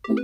Hey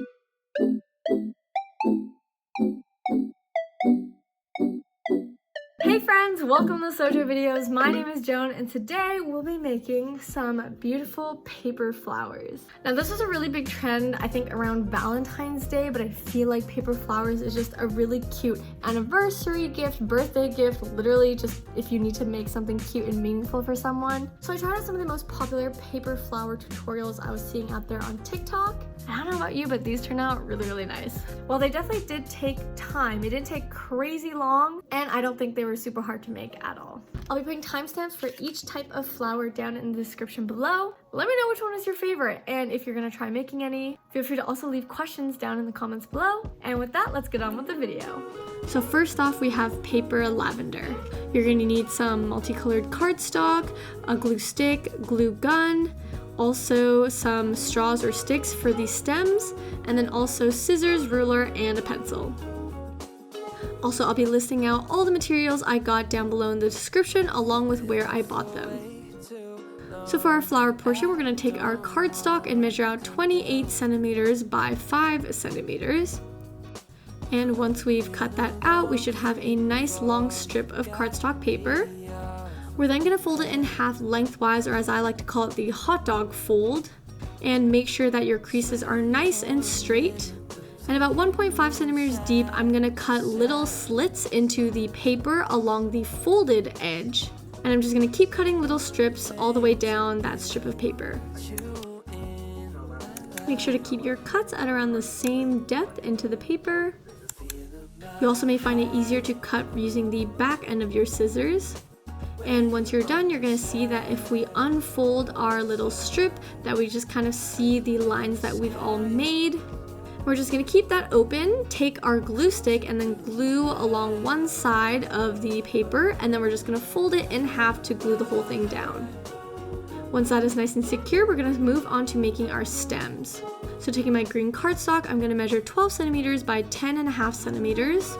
friends, welcome to Sojo Videos. My name is Joan and today we'll be making some beautiful paper flowers. Now this was a really big trend I think around Valentine's Day, but I feel like paper flowers is just a really cute anniversary gift, birthday gift, literally just if you need to make something cute and meaningful for someone. So I tried out some of the most popular paper flower tutorials I was seeing out there on TikTok. I don't know about you, but these turned out really nice. Well, they definitely did take time. It didn't take crazy long, and I don't think they were super hard to make at all. I'll be putting timestamps for each type of flower down in the description below. Let me know which one is your favorite, and if you're gonna try making any, feel free to also leave questions down in the comments below. And with that, let's get on with the video. So first off, we have paper lavender. You're gonna need some multicolored cardstock, a glue stick, glue gun, also some straws or sticks for the stems, and then also scissors, ruler, and a pencil. Also, I'll be listing out all the materials I got down below in the description along with where I bought them. So for our flower portion, we're going to take our cardstock and measure out 28 centimeters by 5 centimeters. And once we've cut that out, we should have a nice long strip of cardstock paper. We're then going to fold it in half lengthwise, or as I like to call it, the hot dog fold, and make sure that your creases are nice and straight. And about 1.5 centimeters deep, I'm going to cut little slits into the paper along the folded edge. And I'm just going to keep cutting little strips all the way down that strip of paper. Make sure to keep your cuts at around the same depth into the paper. You also may find it easier to cut using the back end of your scissors. And once you're done, you're going to see that if we unfold our little strip, that we just kind of see the lines that we've all made. We're just going to keep that open, take our glue stick and then glue along one side of the paper, and then we're just going to fold it in half to glue the whole thing down. Once that is nice and secure, we're going to move on to making our stems. So taking my green cardstock, I'm going to measure 12 centimeters by 10.5 centimeters,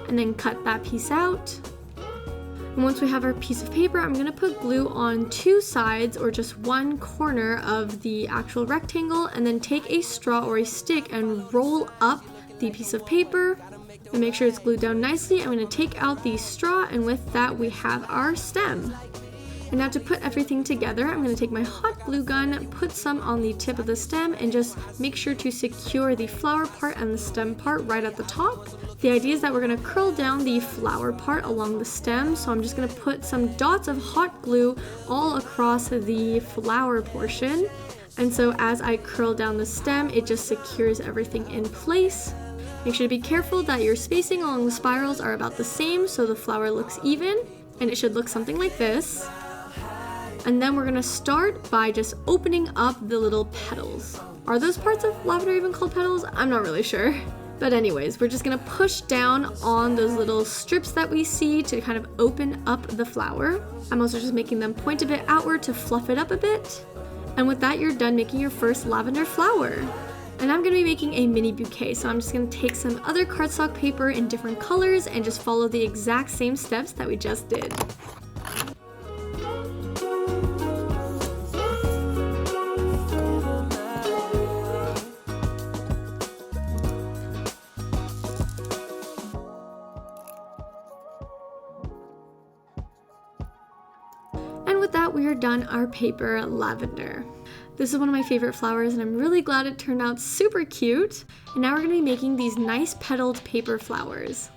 and then cut that piece out. And once we have our piece of paper, I'm going to put glue on two sides or just one corner of the actual rectangle, and then take a straw or a stick and roll up the piece of paper and make sure it's glued down nicely. I'm going to take out the straw, and with that we have our stem. And now to put everything together, I'm going to take my hot glue gun, put some on the tip of the stem, and just make sure to secure the flower part and the stem part right at the top. The idea is that we're going to curl down the flower part along the stem, so I'm just going to put some dots of hot glue all across the flower portion. And so as I curl down the stem, it just secures everything in place. Make sure to be careful that your spacing along the spirals are about the same so the flower looks even, and it should look something like this. And then we're going to start by just opening up the little petals. Are those parts of lavender even called petals? I'm not really sure. But anyways, we're just going to push down on those little strips that we see to kind of open up the flower. I'm also just making them point a bit outward to fluff it up a bit. And with that, you're done making your first lavender flower. And I'm going to be making a mini bouquet, so I'm just going to take some other cardstock paper in different colors and just follow the exact same steps that we just did. And with that, we are done our paper lavender. This is one of my favorite flowers, and I'm really glad it turned out super cute. And now we're going to be making these nice petaled paper flowers.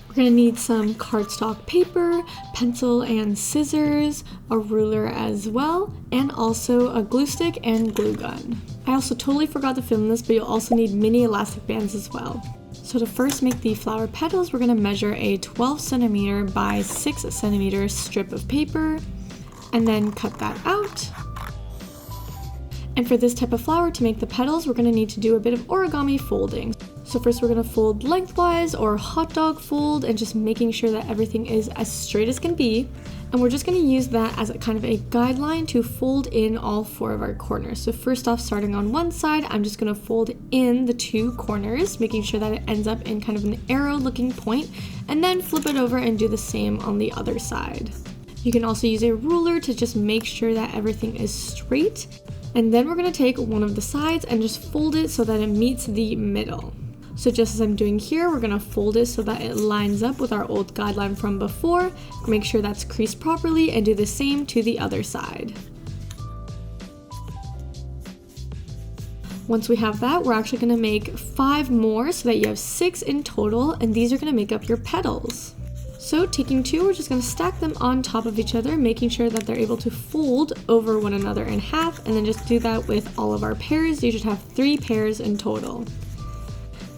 We're going to need some cardstock paper, pencil and scissors, a ruler as well, and also a glue stick and glue gun. I also totally forgot to film this, but you'll also need mini elastic bands as well. So to first make the flower petals, we're going to measure a 12 centimeter by 6 centimeter strip of paper, and then cut that out. And for this type of flower, to make the petals, we're going to need to do a bit of origami folding. So first we're going to fold lengthwise or hot dog fold, and just making sure that everything is as straight as can be. And we're just going to use that as a kind of a guideline to fold in all 4 of our corners. So first off, starting on one side, I'm just going to fold in the 2 corners, making sure that it ends up in kind of an arrow looking point, and then flip it over and do the same on the other side. You can also use a ruler to just make sure that everything is straight. And then we're going to take one of the sides and just fold it so that it meets the middle. So just as I'm doing here, we're going to fold it so that it lines up with our old guideline from before. Make sure that's creased properly and do the same to the other side. Once we have that, we're actually going to make 5 more so that you have 6 in total, and these are going to make up your petals. So taking 2, we're just going to stack them on top of each other, making sure that they're able to fold over one another in half, and then just do that with all of our pairs. You should have 3 pairs in total.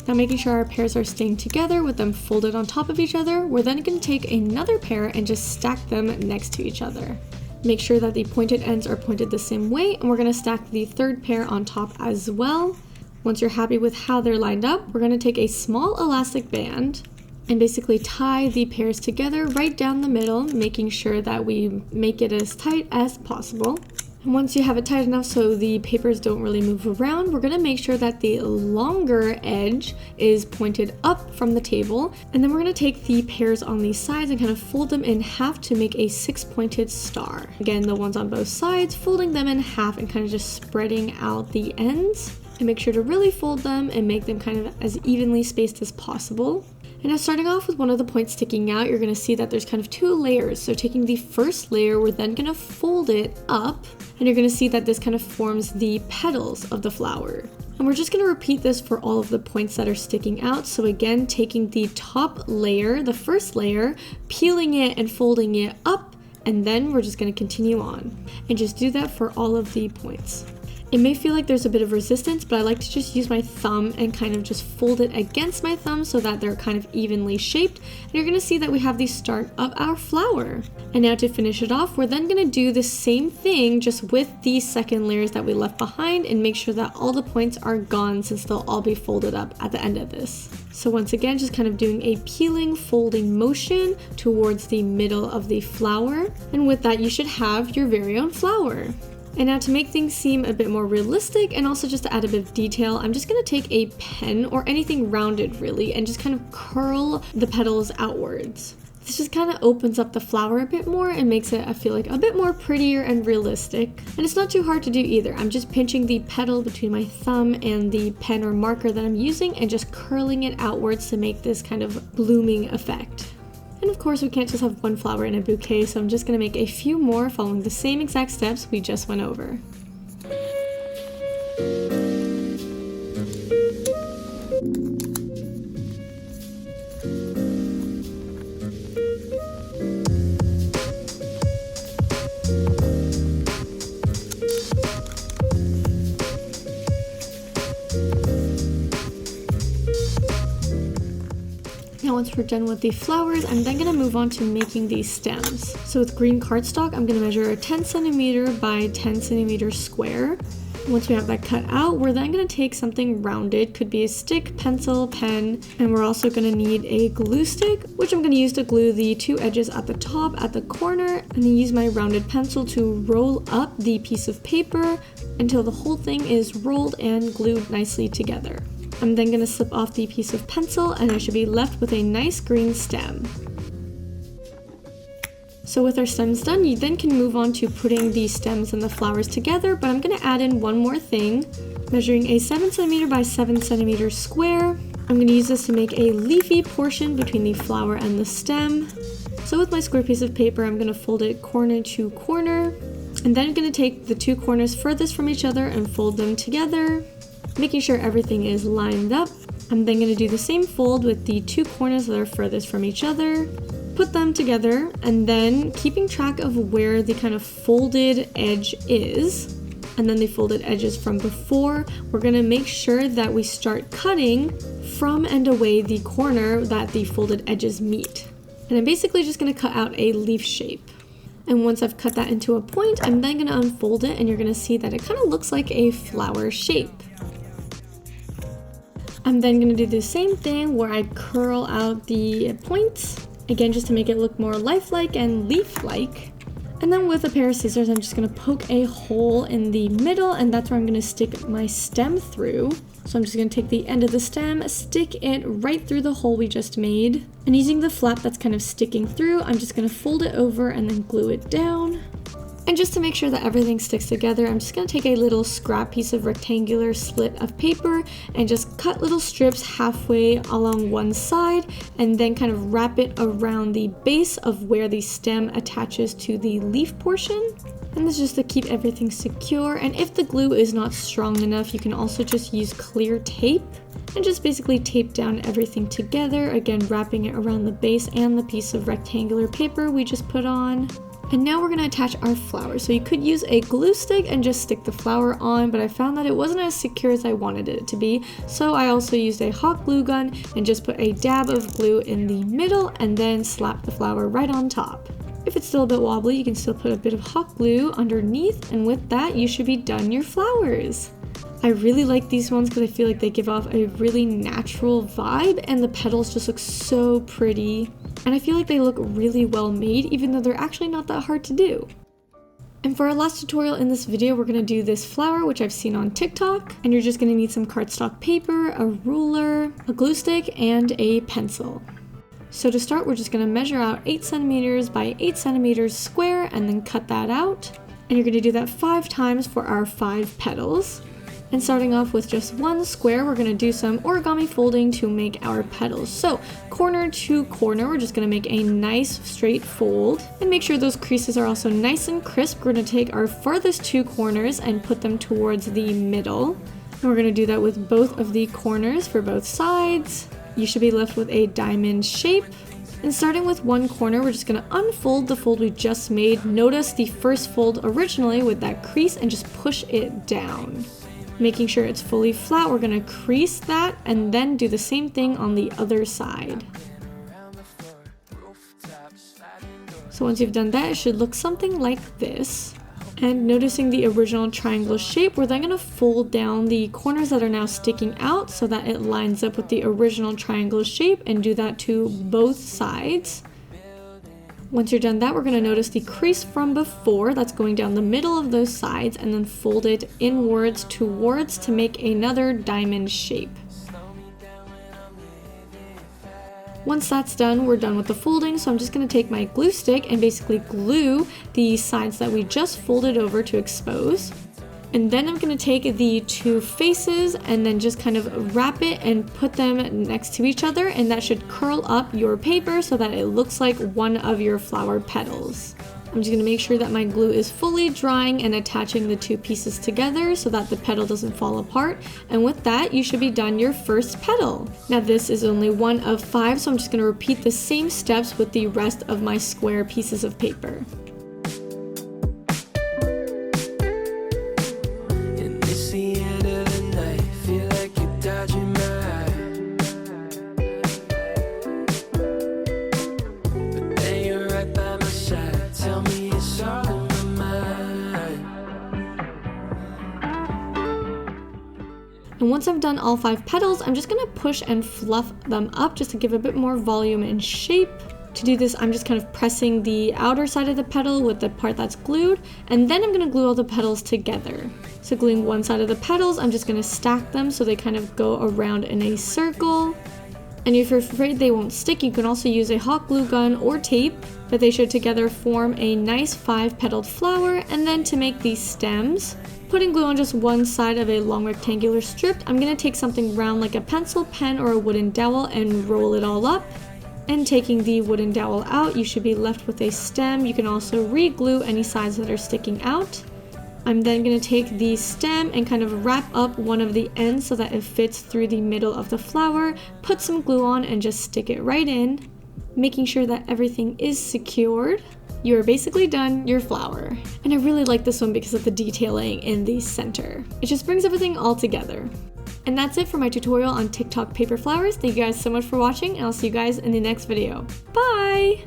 Now making sure our pairs are staying together with them folded on top of each other, we're then going to take another pair and just stack them next to each other. Make sure that the pointed ends are pointed the same way, and we're going to stack the third pair on top as well. Once you're happy with how they're lined up, we're going to take a small elastic band and basically tie the pairs together right down the middle, making sure that we make it as tight as possible. And once you have it tight enough so the papers don't really move around, we're going to make sure that the longer edge is pointed up from the table. And then we're going to take the pairs on these sides and kind of fold them in half to make a 6-pointed star. Again, the ones on both sides, folding them in half and kind of just spreading out the ends. And make sure to really fold them and make them kind of as evenly spaced as possible. And now starting off with one of the points sticking out, you're going to see that there's kind of 2 layers. So taking the first layer, we're then going to fold it up, and you're going to see that this kind of forms the petals of the flower. And we're just going to repeat this for all of the points that are sticking out. So again, taking the top layer, the first layer, peeling it and folding it up, and then we're just going to continue on. And just do that for all of the points. It may feel like there's a bit of resistance, but I like to just use my thumb and kind of just fold it against my thumb so that they're kind of evenly shaped. And you're going to see that we have the start of our flower. And now to finish it off, we're then going to do the same thing just with the second layers that we left behind and make sure that all the points are gone since they'll all be folded up at the end of this. So once again, just kind of doing a peeling, folding motion towards the middle of the flower. And with that, you should have your very own flower. And now to make things seem a bit more realistic and also just to add a bit of detail, I'm just going to take a pen or anything rounded really and just kind of curl the petals outwards. This just kind of opens up the flower a bit more and makes it, I feel like, a bit more prettier and realistic. And it's not too hard to do either. I'm just pinching the petal between my thumb and the pen or marker that I'm using and just curling it outwards to make this kind of blooming effect. And of course we can't just have one flower in a bouquet, so I'm just going to make a few more following the same exact steps we just went over. Now once we're done with the flowers, I'm then going to move on to making these stems. So with green cardstock, I'm going to measure a 10 centimeter by 10 centimeter square. Once we have that cut out, we're then going to take something rounded, could be a stick, pencil, pen, and we're also going to need a glue stick, which I'm going to use to glue the 2 edges at the top, at the corner, and then use my rounded pencil to roll up the piece of paper until the whole thing is rolled and glued nicely together. I'm then going to slip off the piece of pencil and I should be left with a nice green stem. So with our stems done, you then can move on to putting the stems and the flowers together, but I'm going to add in one more thing. Measuring a 7 centimeter by 7 centimeter square, I'm going to use this to make a leafy portion between the flower and the stem. So with my square piece of paper, I'm going to fold it corner to corner, and then I'm going to take the 2 corners furthest from each other and fold them together, making sure everything is lined up. I'm then going to do the same fold with the 2 corners that are furthest from each other, put them together, and then keeping track of where the kind of folded edge is, and then the folded edges from before, we're going to make sure that we start cutting from and away the corner that the folded edges meet. And I'm basically just going to cut out a leaf shape. And once I've cut that into a point, I'm then going to unfold it and you're going to see that it kind of looks like a flower shape. I'm then going to do the same thing where I curl out the points, again just to make it look more lifelike and leaf-like. And then with a pair of scissors, I'm just going to poke a hole in the middle, and that's where I'm going to stick my stem through. So I'm just going to take the end of the stem, stick it right through the hole we just made, and using the flap that's kind of sticking through, I'm just going to fold it over and then glue it down. And just to make sure that everything sticks together, I'm just going to take a little scrap piece of rectangular slit of paper and just cut little strips halfway along one side and then kind of wrap it around the base of where the stem attaches to the leaf portion. And this is just to keep everything secure, and if the glue is not strong enough, you can also just use clear tape and just basically tape down everything together, again wrapping it around the base and the piece of rectangular paper we just put on. And now we're going to attach our flower. So you could use a glue stick and just stick the flower on, but I found that it wasn't as secure as I wanted it to be. So I also used a hot glue gun and just put a dab of glue in the middle and then slap the flower right on top. If it's still a bit wobbly, you can still put a bit of hot glue underneath, and with that you should be done your flowers. I really like these ones because I feel like they give off a really natural vibe and the petals just look so pretty. And I feel like they look really well made even though they're actually not that hard to do. And for our last tutorial in this video, we're going to do this flower, which I've seen on TikTok. And you're just going to need some cardstock paper, a ruler, a glue stick, and a pencil. So to start, we're just going to measure out 8 centimeters by 8 centimeters square and then cut that out. And you're going to do that 5 times for our 5 petals. And starting off with just one square, we're going to do some origami folding to make our petals. So corner to corner, we're just going to make a nice straight fold and make sure those creases are also nice and crisp. We're going to take our farthest 2 corners and put them towards the middle. And we're going to do that with both of the corners for both sides. You should be left with a diamond shape. And starting with one corner, we're just going to unfold the fold we just made. Notice the first fold originally with that crease and just push it down. Making sure it's fully flat, we're going to crease that and then do the same thing on the other side. So once you've done that, it should look something like this. And noticing the original triangle shape, we're then going to fold down the corners that are now sticking out so that it lines up with the original triangle shape, and do that to both sides. Once you're done that, we're going to notice the crease from before that's going down the middle of those sides and then fold it inwards towards to make another diamond shape. Once that's done, we're done with the folding, so I'm just going to take my glue stick and basically glue the sides that we just folded over to expose. And then I'm going to take the 2 faces and then just kind of wrap it and put them next to each other, and that should curl up your paper so that it looks like one of your flower petals. I'm just going to make sure that my glue is fully drying and attaching the 2 pieces together so that the petal doesn't fall apart. And with that, you should be done your first petal. Now this is only one of 5, so I'm just going to repeat the same steps with the rest of my square pieces of paper. And once I've done all 5 petals, I'm just going to push and fluff them up just to give a bit more volume and shape. To do this, I'm just kind of pressing the outer side of the petal with the part that's glued, and then I'm going to glue all the petals together. So gluing one side of the petals, I'm just going to stack them so they kind of go around in a circle. And if you're afraid they won't stick, you can also use a hot glue gun or tape, but they should together form a nice 5-petaled flower. And then to make these stems, putting glue on just one side of a long rectangular strip, I'm going to take something round like a pencil, pen, or a wooden dowel and roll it all up. And taking the wooden dowel out, you should be left with a stem. You can also re-glue any sides that are sticking out. I'm then going to take the stem and kind of wrap up one of the ends so that it fits through the middle of the flower, put some glue on and just stick it right in, making sure that everything is secured. You are basically done your flower. And I really like this one because of the detailing in the center. It just brings everything all together. And that's it for my tutorial on TikTok paper flowers. Thank you guys so much for watching, and I'll see you guys in the next video. Bye!